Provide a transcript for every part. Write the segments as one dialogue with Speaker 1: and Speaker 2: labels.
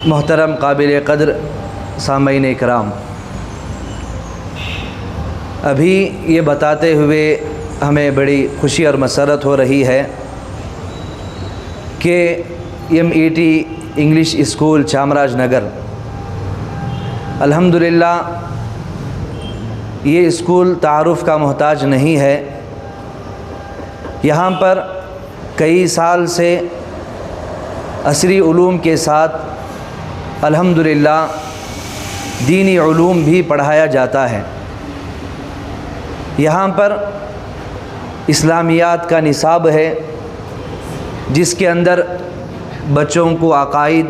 Speaker 1: محترم قابل قدر سامعین اکرام، ابھی یہ بتاتے ہوئے ہمیں بڑی خوشی اور مسرت ہو رہی ہے کہ MET انگلش اسکول چامراج نگر الحمدللہ یہ اسکول تعارف کا محتاج نہیں ہے۔ یہاں پر کئی سال سے عصری علوم کے ساتھ الحمدللہ دینی علوم بھی پڑھایا جاتا ہے۔ یہاں پر اسلامیات کا نصاب ہے جس کے اندر بچوں کو عقائد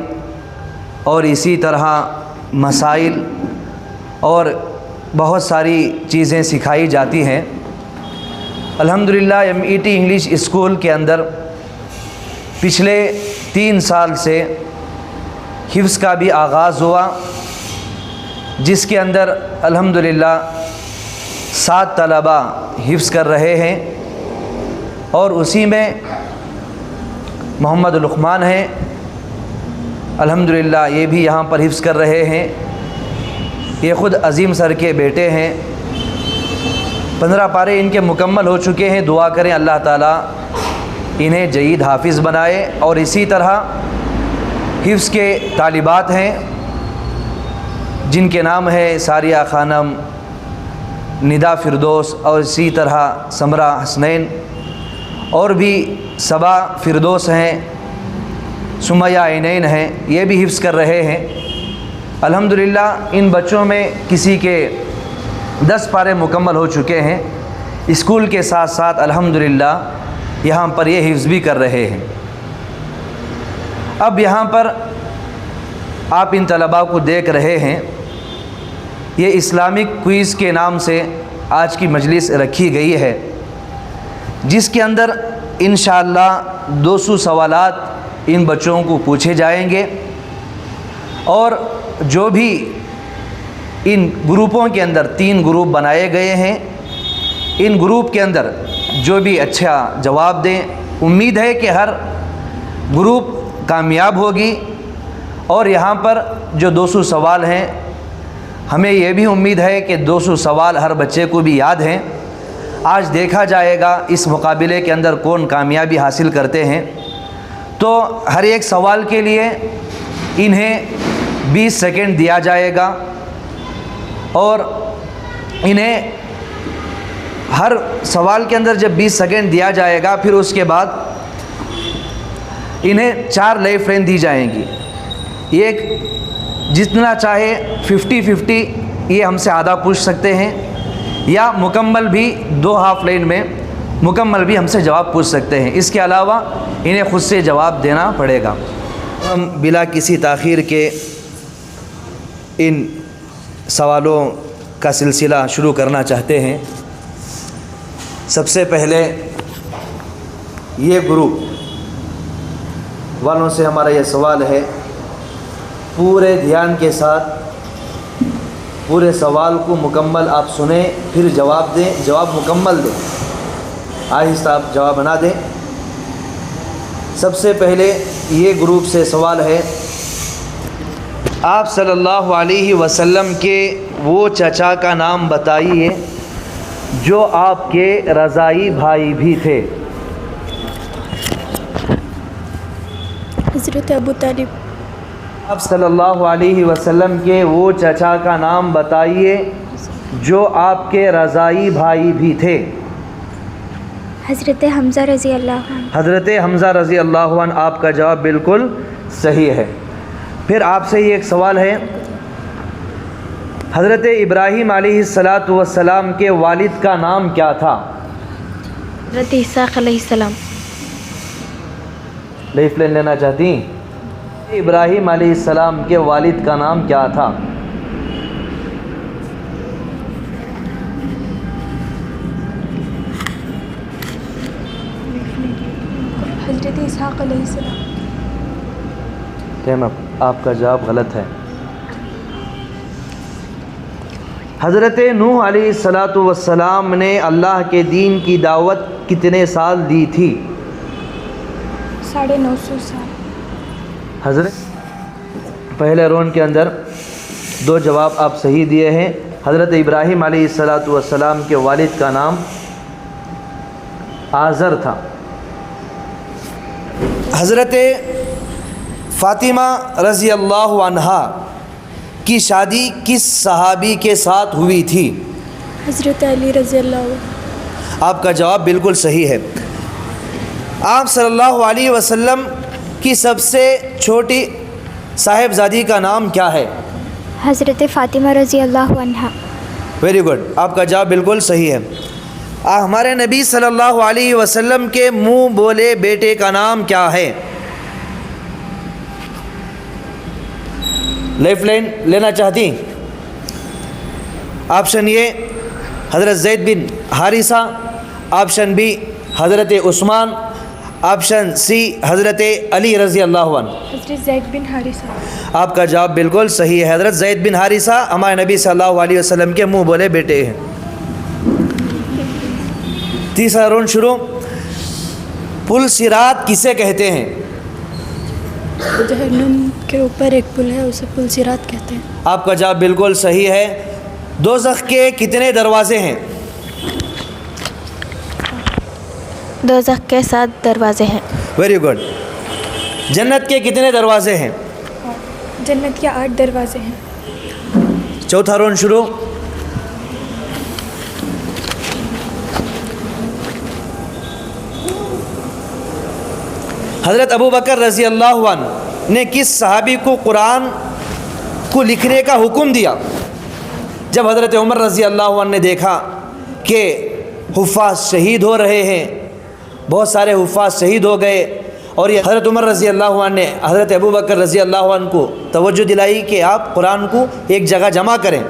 Speaker 1: اور اسی طرح مسائل اور بہت ساری چیزیں سکھائی جاتی ہیں۔ الحمدللہ MET انگلش اسکول کے اندر پچھلے 3 سال سے حفظ کا بھی آغاز ہوا، جس کے اندر الحمدللہ 7 طلباء حفظ کر رہے ہیں، اور اسی میں محمد لقمان ہیں الحمدللہ، یہ بھی یہاں پر حفظ کر رہے ہیں۔ یہ خود عظیم سر کے بیٹے ہیں، 15 پارے ان کے مکمل ہو چکے ہیں۔ دعا کریں اللہ تعالیٰ انہیں جید حافظ بنائے، اور اسی طرح حفظ کے طالبات ہیں جن کے نام ہے ساریہ خانم، ندا فردوس، اور اسی طرح سمرہ حسنین، اور بھی صبا فردوس ہیں، سمیہ عینین ہیں، یہ بھی حفظ کر رہے ہیں۔ الحمدللہ ان بچوں میں کسی کے 10 پارے مکمل ہو چکے ہیں۔ اسکول کے ساتھ ساتھ الحمدللہ یہاں پر یہ حفظ بھی کر رہے ہیں۔ اب یہاں پر آپ ان طلباء کو دیکھ رہے ہیں، یہ اسلامک کوئز کے نام سے آج کی مجلس رکھی گئی ہے، جس کے اندر انشاءاللہ 200 سوالات ان بچوں کو پوچھے جائیں گے، اور جو بھی ان گروپوں کے اندر 3 گروپ بنائے گئے ہیں، ان گروپ کے اندر جو بھی اچھا جواب دیں، امید ہے کہ ہر گروپ کامیاب ہوگی۔ اور یہاں پر جو 200 سوال ہیں، ہمیں یہ بھی امید ہے کہ 200 سوال ہر بچے کو بھی یاد ہیں۔ آج دیکھا جائے گا اس مقابلے کے اندر کون کامیابی حاصل کرتے ہیں۔ تو ہر ایک سوال کے لیے انہیں 20 سیکنڈ دیا جائے گا، اور انہیں ہر سوال کے اندر جب 20 سیکنڈ دیا جائے گا، پھر اس کے بعد انہیں 4 لائف لائن دی جائیں گی۔ ایک جتنا چاہے 50-50 یہ ہم سے آدھا پوچھ سکتے ہیں، یا مکمل بھی 2 ہاف لائن میں مکمل بھی ہم سے جواب پوچھ سکتے ہیں۔ اس کے علاوہ انہیں خود سے جواب دینا پڑے گا۔ ہم بلا کسی تاخیر کے ان سوالوں کا سلسلہ شروع کرنا چاہتے ہیں۔ سب سے پہلے یہ گروپ والوں سے ہمارا یہ سوال ہے، پورے دھیان کے ساتھ پورے سوال کو مکمل آپ سنیں، پھر جواب دیں، جواب مکمل دیں، آہستہ آپ جواب نہ دیں۔ سب سے پہلے یہ گروپ سے سوال ہے، آپ صلی اللہ علیہ وسلم کے وہ چچا کا نام بتائیے جو آپ کے رضائی بھائی بھی تھے۔
Speaker 2: حضرت ابو طالب۔
Speaker 1: آپ صلی اللہ علیہ وسلم کے وہ چچا کا نام بتائیے جو آپ کے رضائی بھائی بھی تھے۔
Speaker 2: حضرت حمزہ رضی اللہ عنہ۔
Speaker 1: حضرت حمزہ رضی اللہ عنہ، آپ کا جواب بالکل صحیح ہے۔ پھر آپ سے یہ ایک سوال ہے، حضرت ابراہیم علیہ السلام کے والد کا نام کیا تھا؟
Speaker 2: حضرت اسحاق علیہ السلام۔
Speaker 1: لائف لائن لینا چاہتی ہیں؟ ابراہیم علیہ السلام کے والد کا نام کیا تھا؟
Speaker 2: حضرت اسحاق علیہ السلام۔
Speaker 1: آپ کا جواب غلط ہے۔ حضرت نوح علیہ السلام نے اللہ کے دین کی دعوت کتنے سال دی تھی؟
Speaker 2: 950 سال۔
Speaker 1: حضرت پہلے راؤنڈ کے اندر 2 جواب آپ صحیح دیے ہیں۔ حضرت ابراہیم علیہ السلام کے والد کا نام آزر تھا۔ حضرت فاطمہ رضی اللہ عنہا کی شادی کس صحابی کے ساتھ ہوئی تھی؟
Speaker 2: حضرت علی رضی اللہ عنہ۔
Speaker 1: آپ کا جواب بالکل صحیح ہے۔ آپ صلی اللہ علیہ وسلم کی سب سے چھوٹی صاحبزادی کا نام کیا ہے؟
Speaker 2: حضرت فاطمہ رضی اللہ عنہ۔
Speaker 1: ویری گڈ، آپ کا جواب بالکل صحیح ہے۔ ہمارے نبی صلی اللہ علیہ وسلم کے منہ بولے بیٹے کا نام کیا ہے؟ لائف لائن لینا چاہتی؟ آپشن اے حضرت زید بن حارثہ، آپشن بی حضرت عثمان، آپشن سی حضرت علی رضی اللہ عنہ۔
Speaker 2: حضرت زید بن حارثہ۔
Speaker 1: آپ کا جواب بالکل صحیح ہے۔ حضرت زید بن حارثہ ہمارے نبی صلی اللہ علیہ وسلم کے منہ بولے بیٹے ہیں۔ تیسرا راؤنڈ شروع۔ پل صراط کسے کہتے ہیں؟
Speaker 2: جہنم کے اوپر ایک پل ہے، اسے پل صراط کہتے ہیں۔
Speaker 1: آپ کا جواب بالکل صحیح ہے۔ دوزخ کے کتنے دروازے ہیں؟
Speaker 2: دوزخ کے 7 دروازے ہیں۔
Speaker 1: Very good. جنت کے کتنے دروازے ہیں؟
Speaker 2: جنت کے 8 دروازے ہیں۔
Speaker 1: چوتھا راؤنڈ شروع۔ حضرت ابو بکر رضی اللہ عنہ نے کس صحابی کو قرآن کو لکھنے کا حکم دیا؟ جب حضرت عمر رضی اللہ عنہ نے دیکھا کہ حفاظ شہید ہو رہے ہیں، بہت سارے حفاظ شہید ہو گئے، اور یہ حضرت عمر رضی اللہ عنہ نے حضرت ابو بکر رضی اللہ عنہ کو توجہ دلائی کہ آپ قرآن کو ایک جگہ جمع کریں،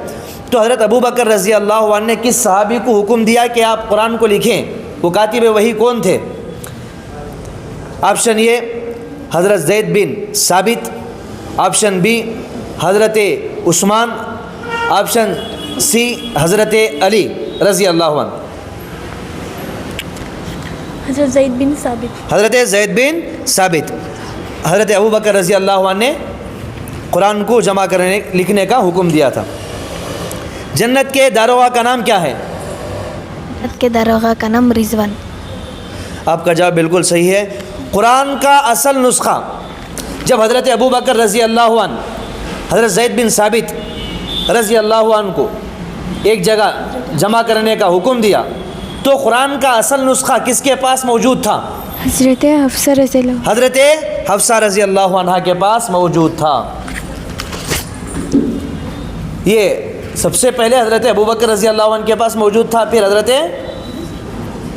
Speaker 1: تو حضرت ابو بکر رضی اللہ عنہ نے کس صحابی کو حکم دیا کہ آپ قرآن کو لکھیں؟ وہ کاتب وحی کون تھے؟ آپشن اے حضرت زید بن ثابت، آپشن بی حضرت عثمان، آپشن سی حضرت علی رضی اللہ عنہ۔
Speaker 2: حضرت زید بن ثابت۔
Speaker 1: حضرت زید بن ثابت۔ حضرت ابو بکر رضی اللہ عنہ نے قرآن کو جمع کرنے لکھنے کا حکم دیا تھا۔ جنت کے داروغہ کا نام کیا ہے؟
Speaker 2: جنت کے داروغہ کا نام رضوان۔
Speaker 1: آپ کا جواب بالکل صحیح ہے۔ قرآن کا اصل نسخہ جب حضرت ابو بکر رضی اللہ عنہ حضرت زید بن ثابت رضی اللہ عنہ کو ایک جگہ جمع کرنے کا حکم دیا، تو قرآن کا اصل نسخہ کس کے پاس موجود تھا؟
Speaker 2: حضرت حفصہ رضی اللہ۔
Speaker 1: حضرت حفصہ رضی اللہ عنہ کے پاس موجود تھا۔ یہ سب سے پہلے حضرت ابو بکر رضی اللہ عنہ کے پاس موجود تھا، پھر حضرت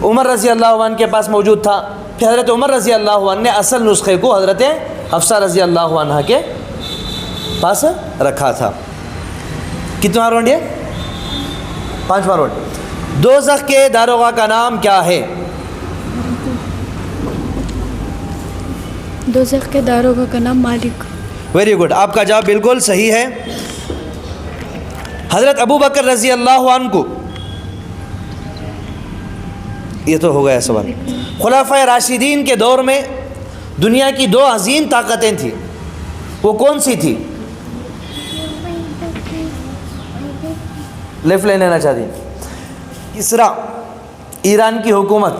Speaker 1: عمر رضی اللہ عنہ کے پاس موجود تھا، پھر حضرت عمر رضی اللہ عنہ نے اصل نسخے کو حضرت حفصہ رضی اللہ عنہ کے پاس رکھا تھا۔ کتنا راؤنڈ ہے؟ 5واں راؤنڈ۔ دوزخ کے داروغہ کا نام کیا ہے؟
Speaker 2: دوزخ کے داروغہ کا نام مالک۔
Speaker 1: ویری گڈ، آپ کا جواب بالکل صحیح ہے۔ حضرت ابو بکر رضی اللہ عنہ کو، یہ تو ہو گیا سوال، خلفائے راشدین کے دور میں دنیا کی 2 عظیم طاقتیں تھیں، وہ کون سی تھی؟ لیفٹ لائن لینا چاہتی ہیں۔ کسرا ایران کی حکومت،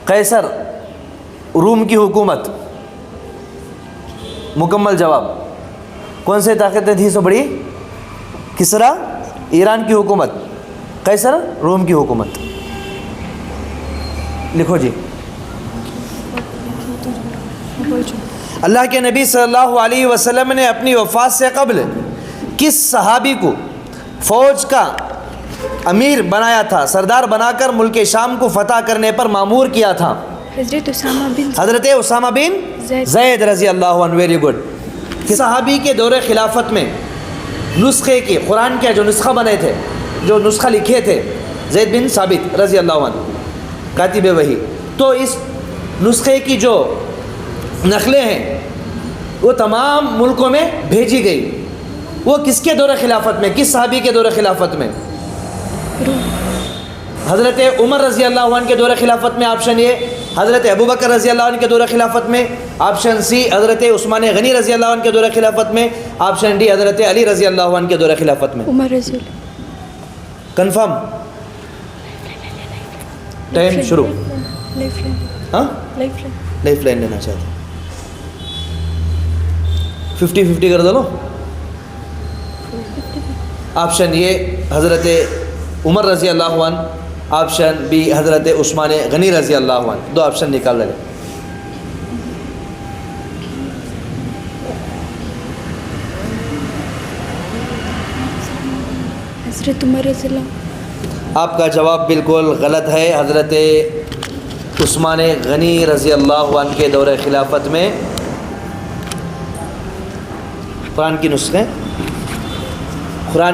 Speaker 1: قیصر روم کی حکومت۔ مکمل جواب۔ کون سے طاقتیں تھیں سو بڑی؟ کسرا ایران کی حکومت، قیصر روم کی حکومت۔ لکھو جی۔ اللہ کے نبی صلی اللہ علیہ وسلم نے اپنی وفات سے قبل کس صحابی کو فوج کا امیر بنایا تھا، سردار بنا کر ملک شام کو فتح کرنے پر مامور کیا تھا؟
Speaker 2: حضرت اسامہ بن
Speaker 1: حضرت اسامہ بن زید رضی اللہ عنہ۔ Very good. صحابی کے دور خلافت میں نسخے کے قرآن کے جو نسخہ بنے تھے، جو نسخہ لکھے تھے، زید بن ثابت رضی اللہ عنہ کاتب وحی، تو اس نسخے کی جو نقلیں ہیں وہ تمام ملکوں میں بھیجی گئی۔ وہ کس کے دور خلافت میں، کس صحابی کے دور خلافت میں؟ حضرت عمر رضی اللہ عنہ کے دور خلافت میں، آپشن اے حضرت ابو بکر رضی اللہ عنہ کے دور خلافت میں، آپشن سی حضرت عثمان غنی رضی اللہ عنہ کے دور خلافت میں، آپشن ڈی حضرت علی رضی اللہ عنہ کے دور خلافت میں.
Speaker 2: عمر رضی اللہ.
Speaker 1: کنفرم؟ ٹائم شروع.
Speaker 2: Life line.
Speaker 1: ہاں
Speaker 2: لائف لائن.
Speaker 1: لائف لائن لینا چاہتے ہیں. 50-50 کر دو. آپشن یہ حضرت عمر رضی اللہ عنہ، آپشن بی حضرت عثمان غنی رضی اللہ عنہ. دو آپشن نکال لیں.
Speaker 2: حضرت عمر رضی اللہ.
Speaker 1: آپ کا جواب بالکل غلط ہے. حضرت عثمان غنی رضی اللہ عنہ کے دور خلافت میں قرآن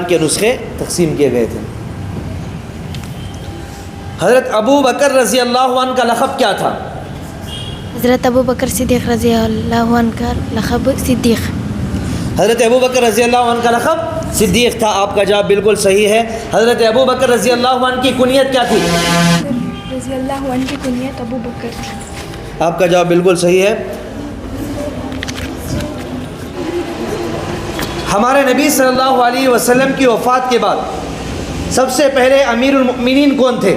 Speaker 1: کے نسخے تقسیم کیے گئے تھے. حضرت ابو بکر رضی اللہ عنہ کا لقب کیا تھا؟
Speaker 3: حضرت ابو بکر صدیق رضی اللہ عنہ کا لقب صدیق.
Speaker 1: حضرت ابو بکر رضی اللہ عنہ کا لقب صدیق تھا. آپ کا جواب بالکل صحیح ہے. حضرت ابو بکر رضی اللہ عنہ کی کنیت کیا تھی؟
Speaker 2: رضی اللہ عنہ کی کنیت ابو بکر تھی.
Speaker 1: آپ کا جواب بالکل صحیح ہے. ہمارے نبی صلی اللہ علیہ وسلم کی وفات کے بعد سب سے پہلے امیر المؤمنین کون تھے؟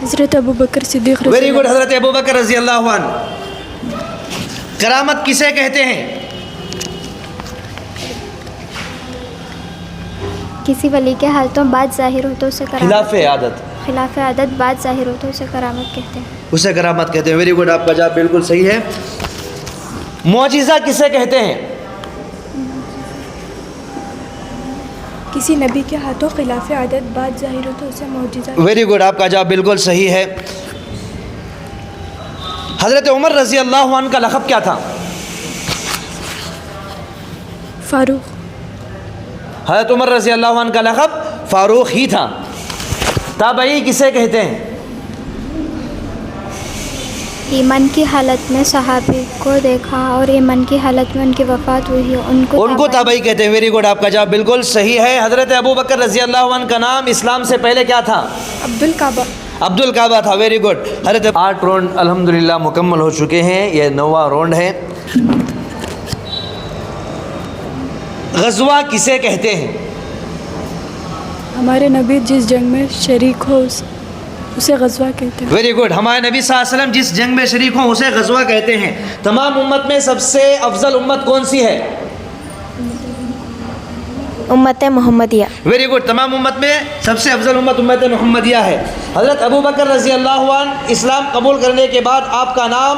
Speaker 2: حضرت ابو بکر صدیق رضی
Speaker 1: ویری
Speaker 2: اللہ.
Speaker 1: گڈ. حضرت ابو بکر رضی اللہ عنہ. کرامت کسے کہتے ہیں؟
Speaker 3: کسی ولی کے حالتوں بات ظاہر ہو تو اسے
Speaker 1: خلاف عادت.
Speaker 3: خلاف عادت بات ظاہر ہو تو اسے کرامت کہتے ہیں.
Speaker 1: اسے کرامت کہتے ہیں. Very good. آپ کا جواب بالکل صحیح ہے. معجزہ کسے کہتے ہیں؟
Speaker 2: کسی نبی کے ہاتھوں خلاف عادت بات ظاہر ہو تو اسے معجزہ.
Speaker 1: Very good. آپ کا جواب بالکل صحیح ہے. حضرت عمر رضی اللہ عنہ کا لقب کیا تھا؟
Speaker 2: فاروق.
Speaker 1: حضرت عمر رضی اللہ عنہ کا لقب فاروق ہی تھا. تابعی کسے کہتے ہیں؟
Speaker 3: ایمان کی حالت میں صحابی کو دیکھا اور ایمان کی حالت میں ان کی وفات ہوئی ان کو
Speaker 1: تابعی کہتے ہیں. Very good. آپ کا جواب بالکل صحیح ہے. حضرت ابو بکر رضی اللہ عنہ کا نام اسلام سے پہلے کیا تھا؟ عبد الکعبہ تھا. Very good. حضرت 8 راؤنڈ الحمدللہ مکمل ہو چکے ہیں. یہ 9واں راؤنڈ ہے. غزوہ کسے کہتے ہیں؟
Speaker 2: ہمارے نبی جس جنگ میں شریک ہو اسے غزوہ کہتے ہیں.
Speaker 1: Very good. ہمارے نبی صلی اللہ علیہ وسلم جس جنگ میں شریک ہوں اسے غزوہ کہتے ہیں. تمام امت میں سب سے افضل امت کون سی ہے؟
Speaker 3: امت محمدیہ.
Speaker 1: Very good. تمام امت میں سب سے افضل امت امت محمدیہ ہے. حضرت ابو بکر رضی اللہ عنہ اسلام قبول کرنے کے بعد آپ کا نام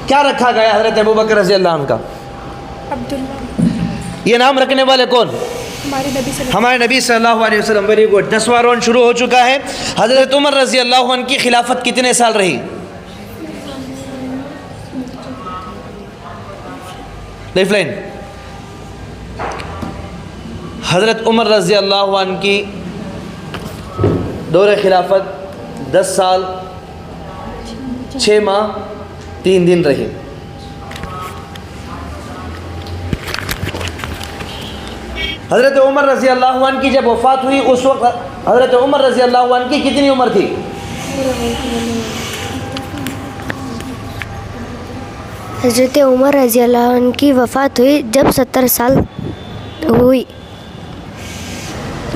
Speaker 1: کیا رکھا گیا؟ حضرت ابو بکر رضی اللہ عنہ کا
Speaker 2: عبداللہ.
Speaker 1: یہ نام رکھنے والے کون؟ ہمارے نبی صلی اللہ علیہ وسلم. Very good. 10واں راؤنڈ شروع ہو چکا ہے. حضرت عمر رضی اللہ عنہ کی خلافت کتنے سال رہی؟ Life line. حضرت عمر رضی اللہ عنہ کی دور خلافت 10 سال 6 ماہ 3 دن رہی. حضرت عمر رضی اللہ عنہ کی جب وفات ہوئی اس وقت حضرت عمر رضی اللہ عنہ کی کتنی عمر تھی؟
Speaker 3: حضرت عمر رضی اللہ عنہ کی وفات ہوئی جب 70 سال ہوئی.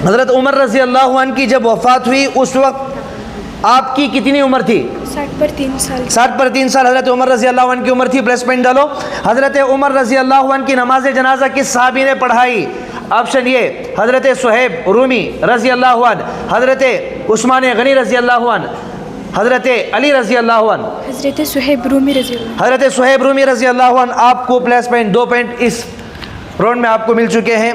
Speaker 1: حضرت عمر رضی اللہ عنہ کی جب وفات ہوئی اس وقت آپ کی کتنی عمر تھی؟
Speaker 2: 60 پر 3 سال.
Speaker 1: 60 پر 3 سال حضرت عمر رضی اللہ عنہ کی عمر تھی. پلس پوائنٹ ڈالو. حضرت عمر رضی اللہ عنہ کی نماز جنازہ کس صحابی نے پڑھائی؟ آپشن یہ حضرت صہیب رومی رضی اللہ عنہ، حضرت عثمان غنی رضی اللہ عنہ، حضرت علی رضی اللہ عنہ.
Speaker 2: حضرت صہیب رومی رضی اللہ.
Speaker 1: حضرت صہیب رومی رضی اللہ عنہ. آپ کو پلس پوائنٹ 2 پوائنٹ اس راؤنڈ میں آپ کو مل چکے ہیں.